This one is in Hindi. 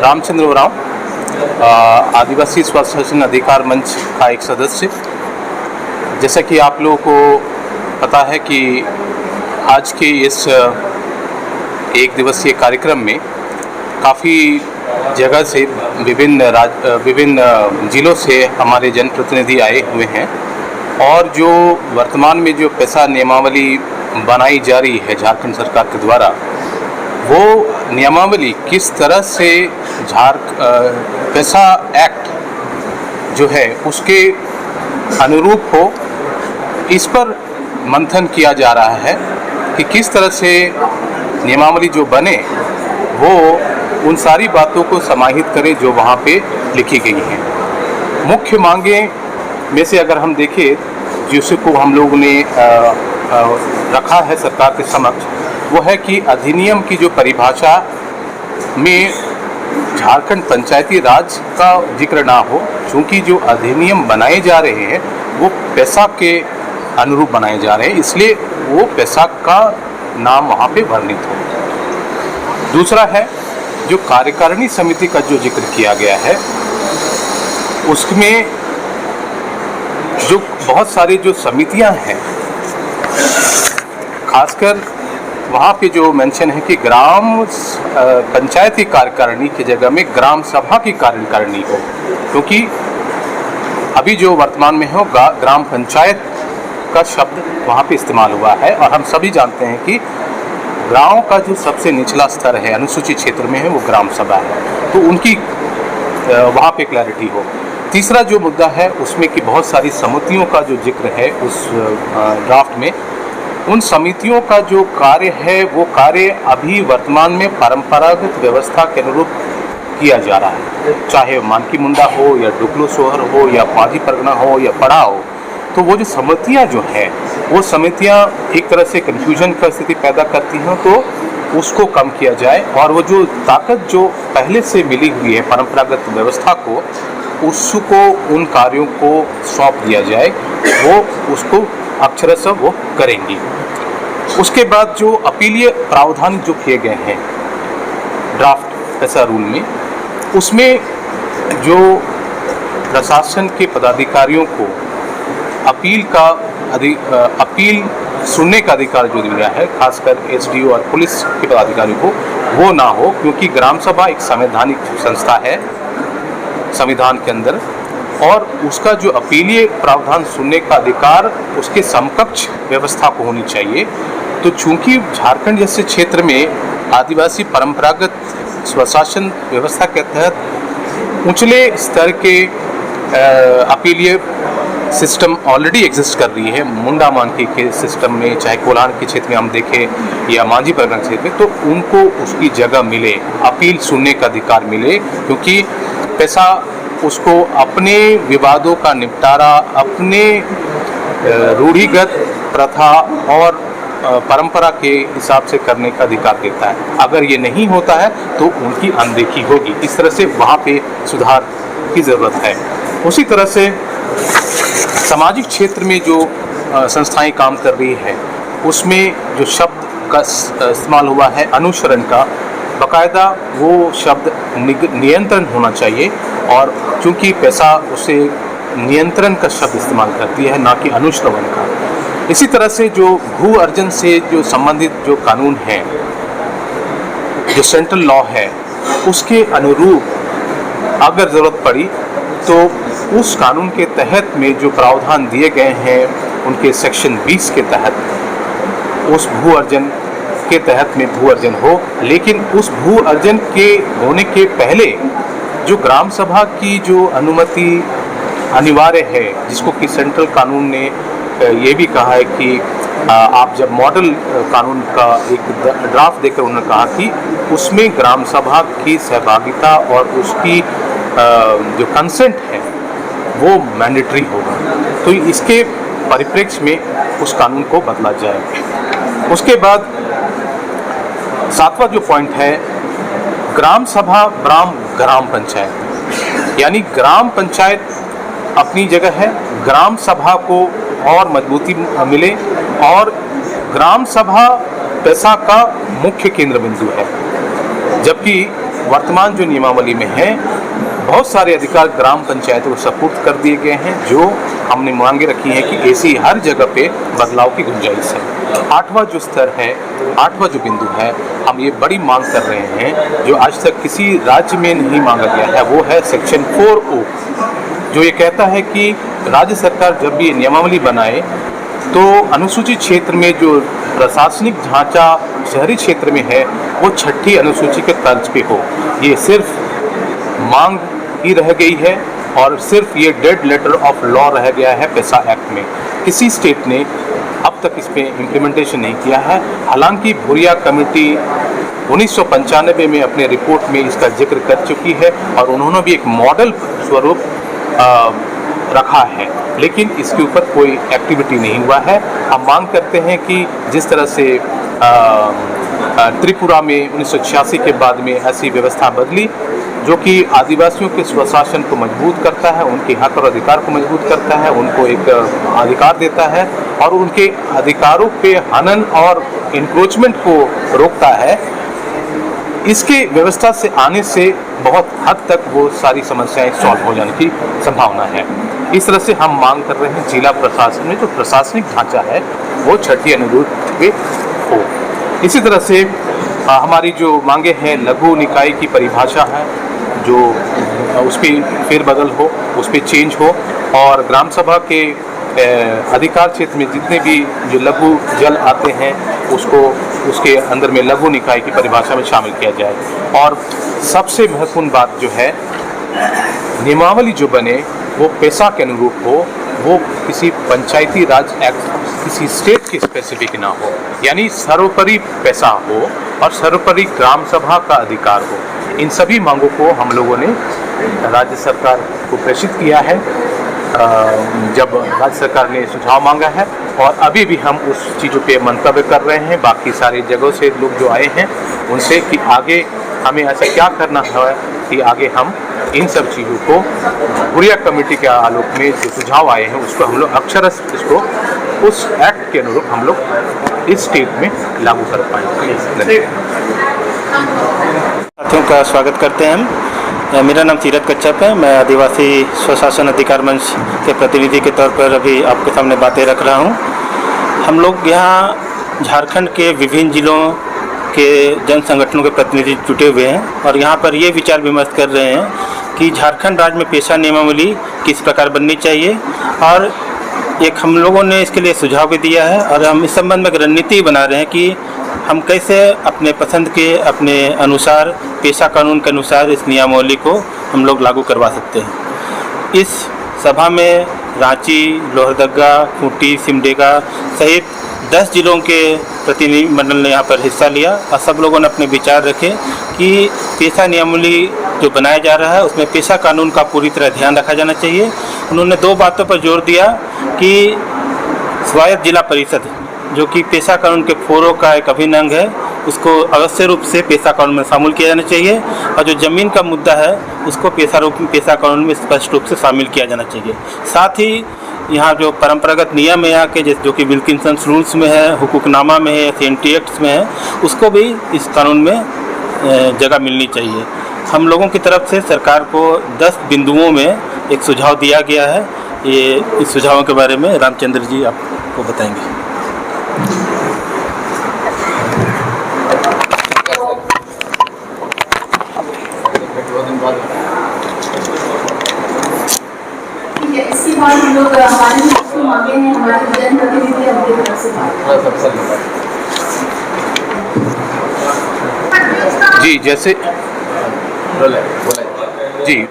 रामचंद्र उरांव, आदिवासी स्वशासन अधिकार मंच का एक सदस्य। जैसा कि आप लोगों को पता है कि आज के इस एक दिवसीय कार्यक्रम में काफ़ी जगह से विभिन्न जिलों से हमारे जनप्रतिनिधि आए हुए हैं और जो वर्तमान में जो पैसा नियमावली बनाई जा रही है झारखंड सरकार के द्वारा, वो नियमावली किस तरह से पैसा एक्ट जो है उसके अनुरूप हो, इस पर मंथन किया जा रहा है कि किस तरह से नियमावली जो बने वो उन सारी बातों को समाहित करे जो वहाँ पे लिखी गई हैं। मुख्य मांगें में से अगर हम देखें जिसको हम लोगों ने रखा है सरकार के समक्ष, वो है कि अधिनियम की जो परिभाषा में झारखंड पंचायती राज का जिक्र ना हो, क्योंकि जो अधिनियम बनाए जा रहे हैं वो पैसा के अनुरूप बनाए जा रहे हैं, इसलिए वो पैसा का नाम वहाँ पे वर्णित हो। दूसरा है जो कार्यकारिणी समिति का जो जिक्र किया गया है, उसमें जो बहुत सारी जो समितियां हैं, खासकर वहाँ पे जो मेंशन है कि ग्राम पंचायती कार्यकारिणी की जगह में ग्राम सभा की कार्यकारिणी हो, क्योंकि अभी जो वर्तमान में हो ग्राम पंचायत का शब्द वहाँ पे इस्तेमाल हुआ है और हम सभी जानते हैं कि गांव का जो सबसे निचला स्तर है अनुसूचित क्षेत्र में है वो ग्राम सभा है, तो उनकी वहाँ पे क्लैरिटी हो। तीसरा जो मुद्दा है उसमें कि बहुत सारी समितियों का जो जिक्र है उस ड्राफ्ट में, उन समितियों का जो कार्य है वो कार्य अभी वर्तमान में परंपरागत व्यवस्था के अनुरूप किया जा रहा है, चाहे मानकी मुंडा हो या डुकलो सोहर हो या पाजी परगना हो या पड़ा हो। तो वो जो समितियां जो है वो समितियां एक तरह से कन्फ्यूजन का स्थिति पैदा करती हैं, तो उसको कम किया जाए और वो जो ताकत जो पहले से मिली हुई है परंपरागत व्यवस्था को, उसको उन कार्यों को सौंप दिया जाए, वो उसको अक्षरशः वो करेंगी। उसके बाद जो अपीलीय प्रावधान जो किए गए हैं ड्राफ्ट पैसा रूल में, उसमें जो प्रशासन के पदाधिकारियों को अपील सुनने का अधिकार जो दिया है, खासकर एसडीओ और पुलिस के पदाधिकारियों को, वो ना हो, क्योंकि ग्राम सभा एक संवैधानिक संस्था है संविधान के अंदर, और उसका जो अपीलीय प्रावधान सुनने का अधिकार उसके समकक्ष व्यवस्था को होनी चाहिए। तो चूंकि झारखंड जैसे क्षेत्र में आदिवासी परंपरागत स्वशासन व्यवस्था के तहत उछले स्तर के अपीलीय सिस्टम ऑलरेडी एग्जिस्ट कर रही है, मुंडा मानकी के सिस्टम में, चाहे कोल्हान के क्षेत्र में हम देखें या मांझी परगना क्षेत्र में, तो उनको उसकी जगह मिले, अपील सुनने का अधिकार मिले, क्योंकि पैसा उसको अपने विवादों का निपटारा अपने रूढ़िगत प्रथा और परंपरा के हिसाब से करने का अधिकार देता है। अगर ये नहीं होता है तो उनकी अनदेखी होगी। इस तरह से वहाँ पे सुधार की ज़रूरत है। उसी तरह से सामाजिक क्षेत्र में जो संस्थाएं काम कर रही है, उसमें जो शब्द का इस्तेमाल हुआ है अनुसरण का, बाकायदा वो शब्द नियंत्रण होना चाहिए, और चूंकि पैसा उसे नियंत्रण का शब्द इस्तेमाल करती है, ना कि अनुश्रवण का। इसी तरह से जो भू अर्जन से जो संबंधित जो कानून है, जो सेंट्रल लॉ है, उसके अनुरूप अगर ज़रूरत पड़ी तो उस कानून के तहत में जो प्रावधान दिए गए हैं उनके सेक्शन 20 के तहत उस भू अर्जन के तहत में भू अर्जन हो, लेकिन उस भू अर्जन के होने के पहले जो ग्राम सभा की जो अनुमति अनिवार्य है, जिसको कि सेंट्रल कानून ने ये भी कहा है कि आप जब मॉडल कानून का एक ड्राफ्ट देकर उन्होंने कहा कि उसमें ग्राम सभा की सहभागिता और उसकी जो कंसेंट है वो मैंडेटरी होगा, तो इसके परिप्रेक्ष्य में उस कानून को बदला जाए। उसके बाद 7वां जो पॉइंट है, ग्राम सभा ग्राम पंचायत, यानी ग्राम पंचायत अपनी जगह है, ग्राम सभा को और मजबूती मिले, और ग्राम सभा पैसा का मुख्य केंद्र बिंदु है, जबकि वर्तमान जो नियमावली में है बहुत सारे अधिकार ग्राम पंचायतों को सपुर्द कर दिए गए हैं, जो हमने मांगे रखी हैं कि ऐसी हर जगह पे बदलाव की गुंजाइश है। 8वां जो स्तर है, 8वां जो बिंदु है, हम ये बड़ी मांग कर रहे हैं जो आज तक किसी राज्य में नहीं मांगा गया है, वो है सेक्शन 4O, जो ये कहता है कि राज्य सरकार जब भी नियमावली बनाए तो अनुसूचित क्षेत्र में जो प्रशासनिक ढांचा शहरी क्षेत्र में है वो 6ठी अनुसूची के तर्ज पे हो। ये सिर्फ मांग ही रह गई है और सिर्फ ये डेड लेटर ऑफ लॉ रह गया है पेशा एक्ट में। किसी स्टेट ने अब तक इस पे इम्प्लीमेंटेशन नहीं किया है। हालांकि भूरिया कमेटी 1995 में अपने रिपोर्ट में इसका जिक्र कर चुकी है और उन्होंने भी एक मॉडल स्वरूप रखा है, लेकिन इसके ऊपर कोई एक्टिविटी नहीं हुआ है। हम मांग करते हैं कि जिस तरह से त्रिपुरा में 1986 के बाद में ऐसी व्यवस्था बदली जो कि आदिवासियों के स्वशासन को मजबूत करता है, उनके हक और अधिकार को मजबूत करता है, उनको एक अधिकार देता है और उनके अधिकारों पे हनन और इंक्रोचमेंट को रोकता है, इसके व्यवस्था से आने से बहुत हद तक वो सारी समस्याएं सॉल्व हो जाने की संभावना है। इस तरह से हम मांग कर रहे हैं जिला प्रशासन में जो प्रशासनिक ढांचा है वो 6ठी अनुसूची पे हो। इसी तरह से हमारी जो मांगे हैं लघु निकाय की परिभाषा है जो उस पर फेरबदल हो, उस पर चेंज हो और ग्राम सभा के अधिकार क्षेत्र में जितने भी जो लघु जल आते हैं उसको उसके अंदर में लघु निकाय की परिभाषा में शामिल किया जाए। और सबसे महत्वपूर्ण बात जो है नियमावली जो बने वो पेशा के अनुरूप हो, वो किसी पंचायती राज एक्ट किसी स्टेट की स्पेसिफिक ना हो, यानी सर्वोपरि पेशा हो और सर्वोपरि ग्राम सभा का अधिकार हो। इन सभी मांगों को हम लोगों ने राज्य सरकार को प्रेषित किया है जब राज्य सरकार ने सुझाव मांगा है और अभी भी हम उस चीज़ों पे मंतव्य कर रहे हैं बाकी सारी जगहों से लोग जो आए हैं उनसे कि आगे हमें ऐसा क्या करना है कि आगे हम इन सब चीज़ों को भूरिया कमेटी के आलोक में जो सुझाव आए हैं उसको हम लोग अक्षरश इसको उस एक्ट के अनुरूप हम लोग इस स्टेट में लागू कर पाएंगे। साथियों का स्वागत करते हैं हम। मेरा नाम सीरत कच्छप है। मैं आदिवासी स्वशासन अधिकार मंच के प्रतिनिधि के तौर पर अभी आपके सामने बातें रख रहा हूँ। हम लोग यहाँ झारखंड के विभिन्न जिलों के जन संगठनों के प्रतिनिधि जुटे हुए हैं और यहाँ पर ये विचार विमर्श कर रहे हैं कि झारखंड राज्य में पेशा नियमावली किस प्रकार बननी चाहिए और एक हम लोगों ने इसके लिए सुझाव भी दिया है और हम इस संबंध में एक रणनीति बना रहे हैं कि हम कैसे अपने पसंद के अपने अनुसार पेशा कानून के अनुसार इस नियमावली को हम लोग लागू करवा सकते हैं। इस सभा में रांची, लोहरदगा, खूंटी, सिमडेगा सहित 10 जिलों के प्रतिनिधिमंडल ने यहाँ पर हिस्सा लिया और सब लोगों ने अपने विचार रखे कि पेशा नियमावली जो बनाया जा रहा है उसमें पेशा कानून का पूरी तरह ध्यान रखा जाना चाहिए। उन्होंने 2 बातों पर जोर दिया कि स्वायत्त जिला परिषद जो कि पेशा कानून के 4O का एक अभिन्न अंग है उसको अवश्य रूप से पेशा कानून में शामिल किया जाना चाहिए और जो ज़मीन का मुद्दा है उसको पेशा कानून में स्पष्ट रूप से शामिल किया जाना चाहिए। साथ ही यहाँ जो परंपरागत नियम है यहाँ के जो कि विल्किंसन रूल्स में है, हुकूकनामा में है, CNT एक्ट्स में है, उसको भी इस कानून में जगह मिलनी चाहिए। हम लोगों की तरफ से सरकार को 10 बिंदुओं में एक सुझाव दिया गया है। ये इस सुझावों के बारे में रामचंद्र जी आपको बताएंगे। इसके बाद हम लोग हमारे मांगे हैं हमारे जनप्रतिनिधि अपने तरफ से जी जैसे जी